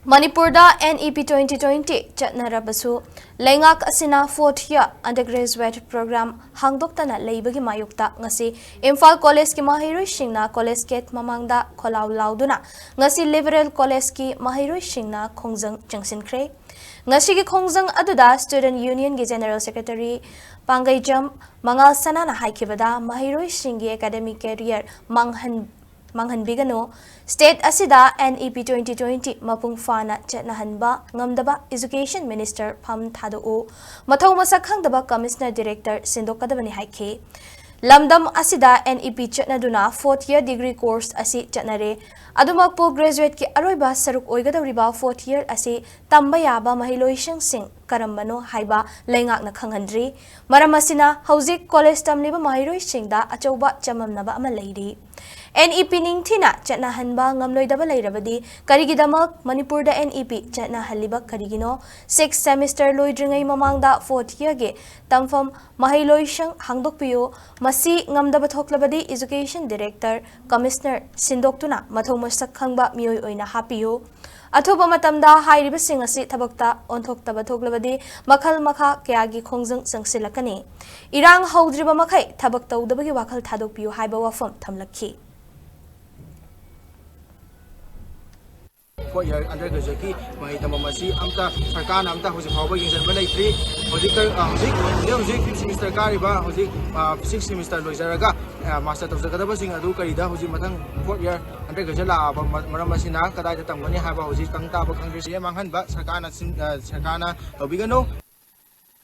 Manipurda NEP 2020 Chatnarabasu Lengak Asina 4th year undergraduate program Hangdoktana Laibagi Mayukta Ngasi Imphal College ki Maheiroi Singna College Gate Mamangda Kholau Lauduna Ngasi Liberal College ki Maheiroi Singna Khongjang Changsinkhre Ngasi ki Khongjang aduda Student Union ki General Secretary Pangai Jam Mangal Sanana Haikibada Maheiroi Singi academic career Manghan Bigano State Asida NEP 2020 Mapung Fana Chetnahanba Ngamdaba Education Minister Pam Thado Mathau Masakhangdaba Commissioner Director Sindokadabani Haike Lamdam Asida NEP Chetnaduna 4th year degree course Asi Chetnare Adumakpo graduate ki Aroiba Saruk Oigadariba 4th year Asi Tambayaba Maheiroi Sing Karambano Haiba Lengak na Khanghandri Maramasina Hauzik College Tamliba Maheiroi Singda Achauba Chamamnaba Amalady NEP Ningthina Chetnahanba Ngamloidaba Lairabadi Karigidamak Manipurda NEP Chetnahaliba Karigino 6th semester Loidringai Mamangda 4th year ge Tamfam Maheiroi Shang Hangdokpiyo Masi Ngamdaba Thoklabadi Education Director Commissioner Sindoktuna Mathomasak Khangba Mioi Oina Hapiyo Athoba matamda hairiba sing asi thabakta onthokta thoklabadi makhal makha kyagi khongjang sangsilakani irang haudriba makhai thabakta udabagi wakhal thadokpiyo haiba wafam thamlakhi for your undergraduate ki Mahitama amta sarkar amta hoji phawba yingjan ba leitri hoji 5th semester kariba hoji 6th semester loijaraga master tawjakadaba sing adu karida hoji mathang 4th year undergraduate la maram asina kadai ta tamgani haba hoji tangta ba khangri manghan ba sarkana tawbigano